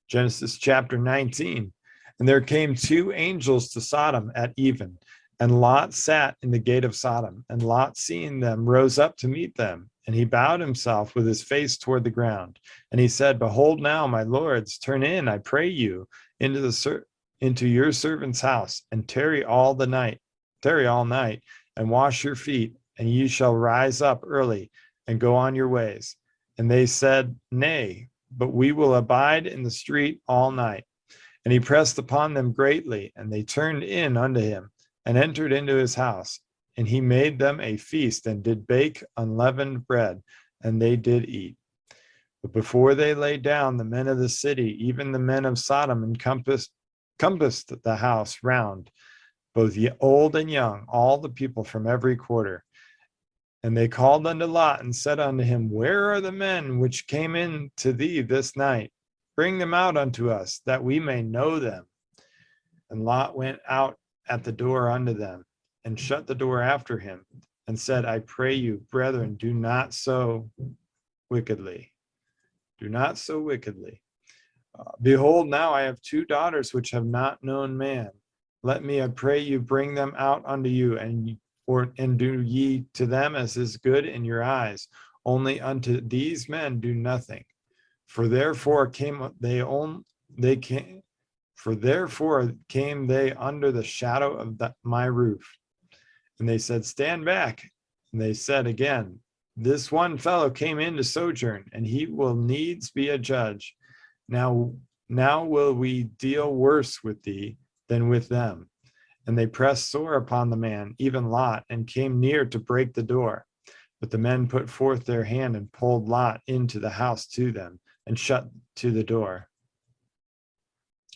Genesis chapter 19. And there came two angels to Sodom at even, and Lot sat in the gate of Sodom. And Lot, seeing them, rose up to meet them. And he bowed himself with his face toward the ground. And he said, Behold now, my lords, turn in, I pray you, into your servant's house, and tarry all night, and wash your feet, and ye shall rise up early and go on your ways. And they said, Nay, but we will abide in the street all night. And he pressed upon them greatly, and they turned in unto him, and entered into his house. And he made them a feast, and did bake unleavened bread, and they did eat. But before they lay down, the men of the city, even the men of Sodom, encompassed the house round, both old and young, all the people from every quarter. And they called unto Lot, and said unto him, Where are the men which came in to thee this night? Bring them out unto us, that we may know them. And Lot went out at the door unto them, and shut the door after him, and said, I pray you, brethren, do not so wickedly. Do not so wickedly. Behold, now I have two daughters which have not known man. Let me, I pray you, bring them out unto you, and do ye to them as is good in your eyes. Only unto these men do nothing. For therefore came they under the shadow of my roof. And they said, Stand back. And they said again, This one fellow came in to sojourn, and he will needs be a judge. Now will we deal worse with thee than with them. And they pressed sore upon the man, even Lot, and came near to break the door. But the men put forth their hand and pulled Lot into the house to them, and shut to the door.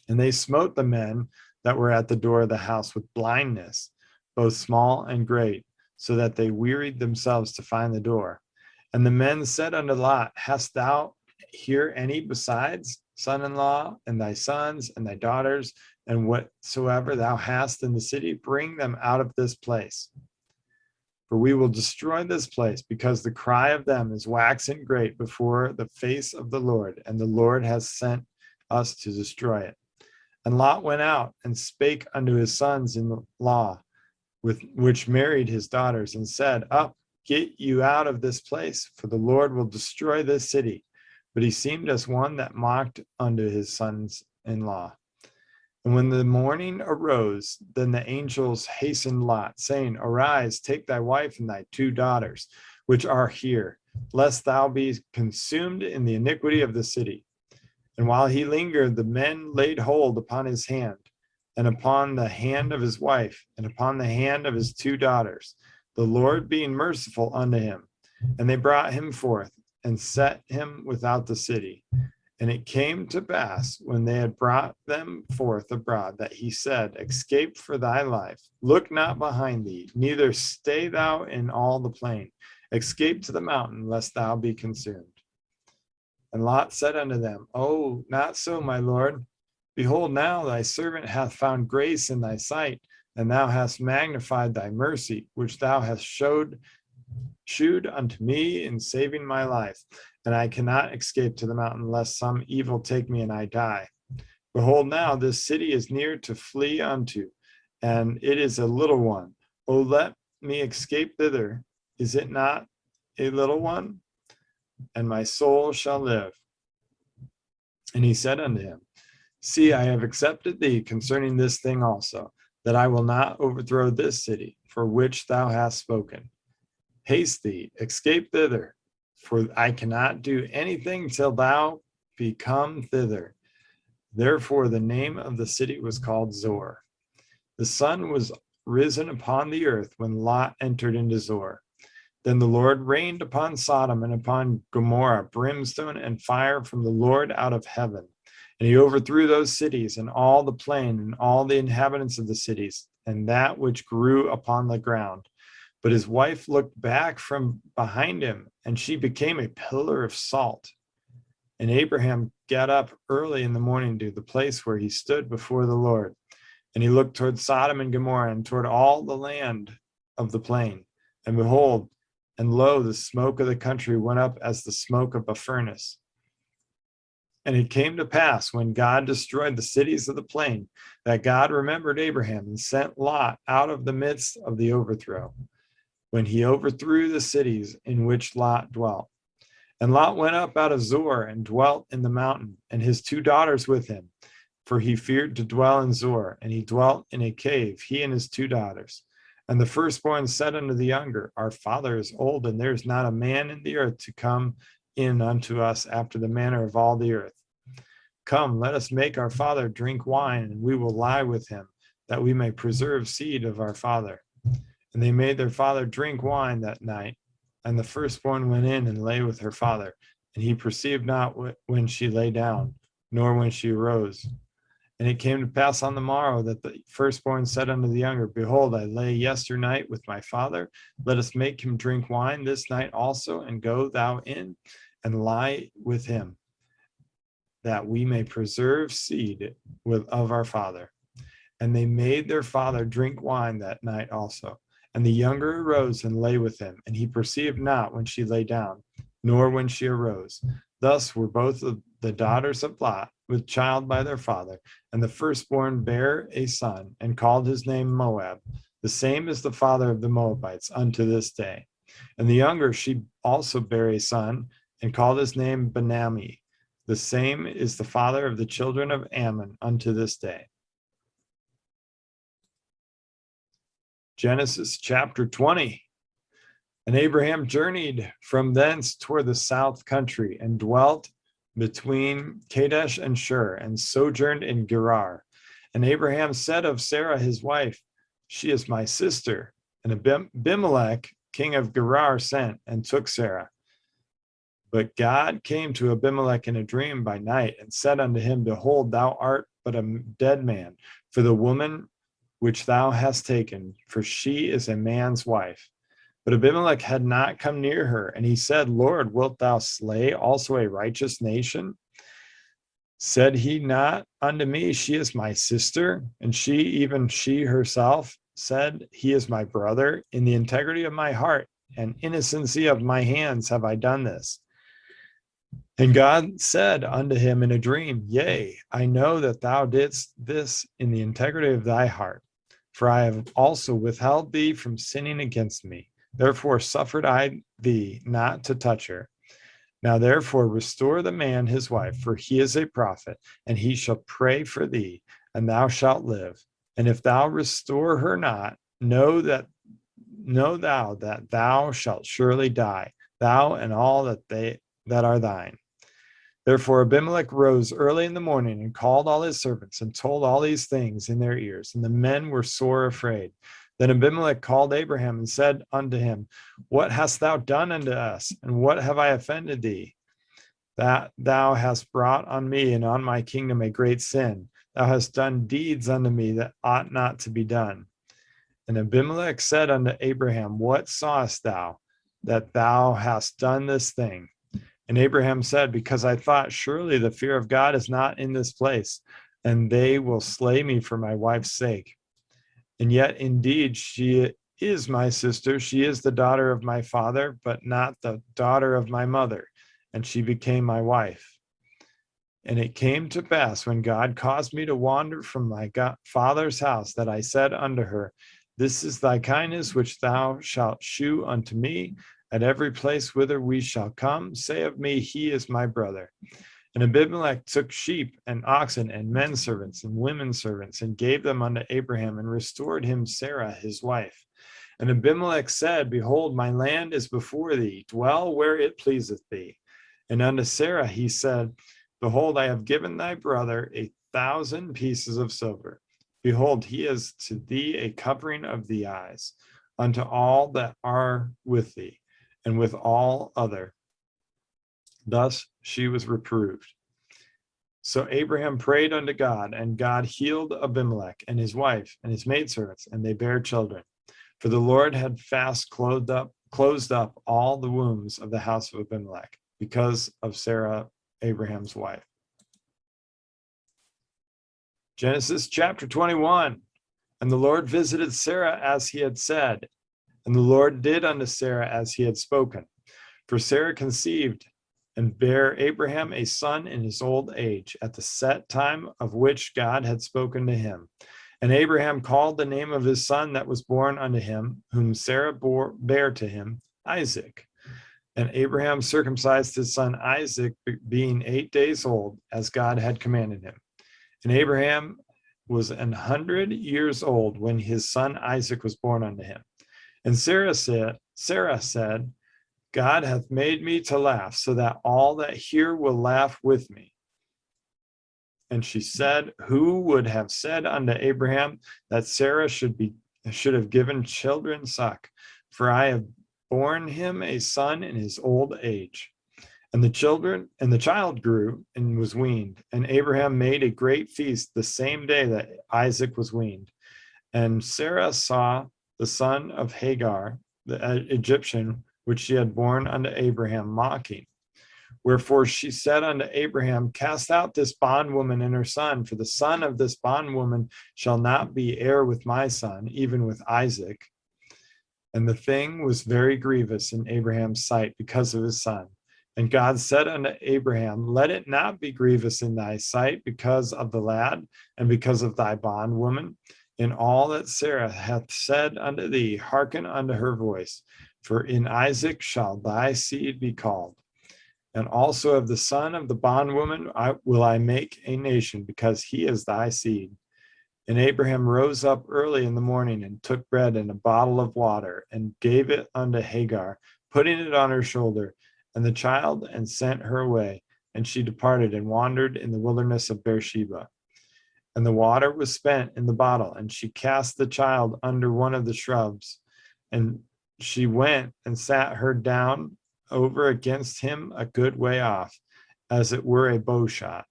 And they smote the men that were at the door of the house with blindness, both small and great, so that they wearied themselves to find the door. And the men said unto Lot, Hast thou here any besides son-in-law, and thy sons, and thy daughters, and whatsoever thou hast in the city? Bring them out of this place. For we will destroy this place, because the cry of them is waxing great before the face of the Lord, and the Lord has sent us to destroy it. And Lot went out and spake unto his sons-in-law, which married his daughters, and said, Up, get you out of this place, for the Lord will destroy this city. But he seemed as one that mocked unto his sons-in-law. And when the morning arose, then the angels hastened Lot, saying, Arise, take thy wife and thy two daughters, which are here, lest thou be consumed in the iniquity of the city. And while he lingered, the men laid hold upon his hand, and upon the hand of his wife, and upon the hand of his two daughters, the Lord being merciful unto him. And they brought him forth, and set him without the city. And it came to pass, when they had brought them forth abroad, that he said, Escape for thy life, look not behind thee, neither stay thou in all the plain. Escape to the mountain, lest thou be consumed. And Lot said unto them, Oh, not so, my lord. Behold, now thy servant hath found grace in thy sight, and thou hast magnified thy mercy, which thou hast shewed unto me in saving my life. And I cannot escape to the mountain, lest some evil take me and I die. Behold, now this city is near to flee unto, and it is a little one. O let me escape thither. Is it not a little one? And my soul shall live. And he said unto him, See, I have accepted thee concerning this thing also, that I will not overthrow this city, for which thou hast spoken. Haste thee, escape thither, for I cannot do anything till thou be come thither. Therefore the name of the city was called Zor. The sun was risen upon the earth when Lot entered into Zor. Then the Lord rained upon Sodom and upon Gomorrah brimstone and fire from the Lord out of heaven. And he overthrew those cities and all the plain and all the inhabitants of the cities and that which grew upon the ground. But his wife looked back from behind him, and she became a pillar of salt. And Abraham got up early in the morning to the place where he stood before the Lord. And he looked toward Sodom and Gomorrah and toward all the land of the plain. And behold, and lo, the smoke of the country went up as the smoke of a furnace. And it came to pass when God destroyed the cities of the plain that God remembered Abraham and sent Lot out of the midst of the overthrow, when he overthrew the cities in which Lot dwelt. And Lot went up out of Zoar and dwelt in the mountain, and his 2 daughters with him, for he feared to dwell in Zoar, and he dwelt in a cave, he and his 2 daughters. And the firstborn said unto the younger, Our father is old, and there is not a man in the earth to come in unto us after the manner of all the earth. Come, let us make our father drink wine, and we will lie with him, that we may preserve seed of our father. And they made their father drink wine that night. And the firstborn went in and lay with her father, and he perceived not when she lay down, nor when she arose. And it came to pass on the morrow that the firstborn said unto the younger, Behold, I lay yesternight with my father. Let us make him drink wine this night also, and go thou in and lie with him, that we may preserve seed of our father. And they made their father drink wine that night also. And the younger arose and lay with him, and he perceived not when she lay down, nor when she arose. Thus were both of the daughters of Lot with child by their father, and the firstborn bare a son, and called his name Moab. The same is the father of the Moabites unto this day. And the younger she also bare a son, and called his name Benami. The same is the father of the children of Ammon unto this day. Genesis chapter 20. And Abraham journeyed from thence toward the south country, and dwelt between Kadesh and Shur, and sojourned in Gerar. And Abraham said of Sarah his wife, She is my sister. And Abimelech, king of Gerar, sent and took Sarah. But God came to Abimelech in a dream by night, and said unto him, Behold, thou art but a dead man, for the woman which thou hast taken, for she is a man's wife. But Abimelech had not come near her, and he said, Lord, wilt thou slay also a righteous nation? Said he not unto me, She is my sister? And she, even she herself, said, He is my brother. In the integrity of my heart and innocency of my hands have I done this. And God said unto him in a dream, Yea, I know that thou didst this in the integrity of thy heart, for I have also withheld thee from sinning against me. Therefore suffered I thee not to touch her. Now therefore restore the man his wife, for he is a prophet, and he shall pray for thee, and thou shalt live. And if thou restore her not, know thou that thou shalt surely die, thou and all that are thine. Therefore Abimelech rose early in the morning, and called all his servants, and told all these things in their ears. And the men were sore afraid. Then Abimelech called Abraham, and said unto him, What hast thou done unto us? And what have I offended thee? That thou hast brought on me and on my kingdom a great sin. Thou hast done deeds unto me that ought not to be done. And Abimelech said unto Abraham, What sawest thou, that thou hast done this thing? And Abraham said, Because I thought, surely the fear of God is not in this place, and they will slay me for my wife's sake. And yet indeed she is my sister. She is the daughter of my father, but not the daughter of my mother. And she became my wife. And it came to pass, when God caused me to wander from my father's house, that I said unto her, This is thy kindness which thou shalt shew unto me. At every place whither we shall come, say of me, He is my brother. And Abimelech took sheep and oxen and men servants and women servants, and gave them unto Abraham, and restored him Sarah his wife. And Abimelech said, Behold, my land is before thee, dwell where it pleaseth thee. And unto Sarah he said, Behold, I have given thy brother 1,000 pieces of silver. Behold, he is to thee a covering of the eyes, unto all that are with thee, and with all other. Thus she was reproved. So Abraham prayed unto God, and God healed Abimelech and his wife and his maidservants, and they bare children. For the Lord had fast closed up all the wombs of the house of Abimelech, because of Sarah, Abraham's wife. Genesis chapter 21. And the Lord visited Sarah as he had said, and the Lord did unto Sarah as he had spoken. For Sarah conceived and bare Abraham a son in his old age, at the set time of which God had spoken to him. And Abraham called the name of his son that was born unto him, whom Sarah bare to him, Isaac. And Abraham circumcised his son Isaac, being 8 days old, as God had commanded him. And Abraham was 100 years old when his son Isaac was born unto him. And Sarah said, God hath made me to laugh, so that all that hear will laugh with me. And she said, who would have said unto Abraham that Sarah should have given children suck? For I have borne him a son in his old age. And the child grew and was weaned. And Abraham made a great feast the same day that Isaac was weaned. And Sarah saw the son of Hagar, the Egyptian, which she had borne unto Abraham, mocking. Wherefore she said unto Abraham, cast out this bondwoman and her son, for the son of this bondwoman shall not be heir with my son, even with Isaac. And the thing was very grievous in Abraham's sight because of his son. And God said unto Abraham, let it not be grievous in thy sight because of the lad and because of thy bondwoman. In all that Sarah hath said unto thee, hearken unto her voice, for in Isaac shall thy seed be called. And also of the son of the bondwoman will I make a nation, because he is thy seed. And Abraham rose up early in the morning and took bread and a bottle of water and gave it unto Hagar, putting it on her shoulder, and the child, and sent her away. And she departed and wandered in the wilderness of Beersheba. And the water was spent in the bottle, and she cast the child under one of the shrubs. And she went and sat her down over against him a good way off, as it were a bow shot.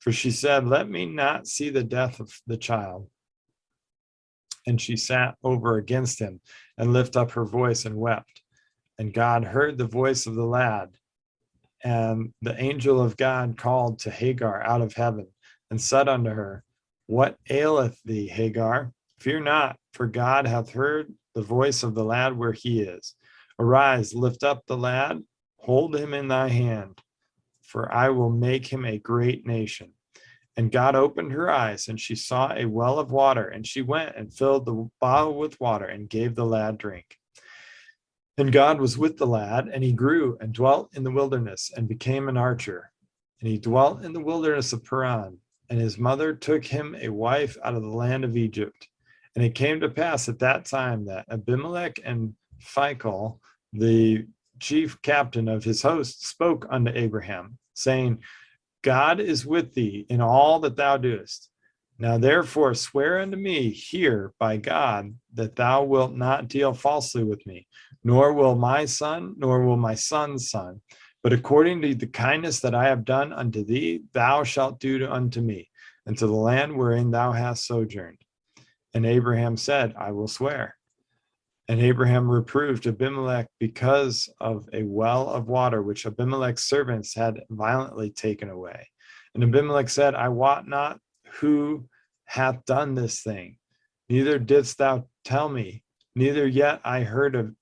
For she said, let me not see the death of the child. And she sat over against him, and lifted up her voice and wept. And God heard the voice of the lad. And the angel of God called to Hagar out of heaven, and said unto her, what aileth thee, Hagar? Fear not, for God hath heard the voice of the lad where he is. Arise, lift up the lad, hold him in thy hand, for I will make him a great nation. And God opened her eyes, and she saw a well of water, and she went and filled the bottle with water, and gave the lad drink. And God was with the lad, and he grew and dwelt in the wilderness, and became an archer. And he dwelt in the wilderness of Paran. And his mother took him a wife out of the land of Egypt. And it came to pass at that time that Abimelech and Phicol, the chief captain of his host, spoke unto Abraham, saying, God is with thee in all that thou doest. Now therefore swear unto me here by God that thou wilt not deal falsely with me, nor will my son, nor will my son's son, but according to the kindness that I have done unto thee, thou shalt do unto me, and to the land wherein thou hast sojourned. And Abraham said, I will swear. And Abraham reproved Abimelech because of a well of water which Abimelech's servants had violently taken away. And Abimelech said, I wot not who hath done this thing, neither didst thou tell me, neither yet I heard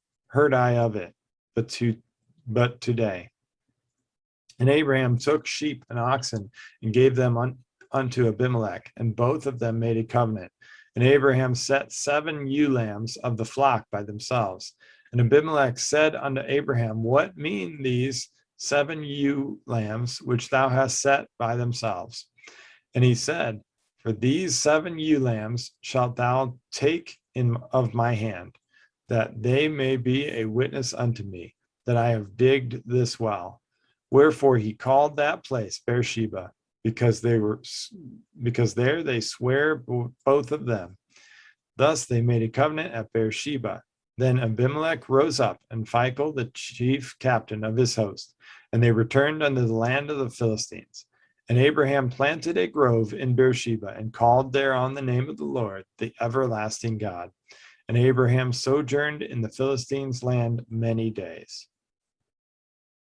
I of it, but today. And Abraham took sheep and oxen and gave them unto Abimelech, and both of them made a covenant. And Abraham set 7 ewe lambs of the flock by themselves. And Abimelech said unto Abraham, what mean these 7 ewe lambs which thou hast set by themselves? And he said, for these 7 ewe lambs shalt thou take of my hand, that they may be a witness unto me, that I have digged this well. Wherefore he called that place Beersheba, because there they swear both of them. Thus they made a covenant at Beersheba. Then Abimelech rose up, and Phicol, the chief captain of his host, and they returned unto the land of the Philistines. And Abraham planted a grove in Beersheba, and called there on the name of the Lord, the everlasting God. And Abraham sojourned in the Philistines' land many days.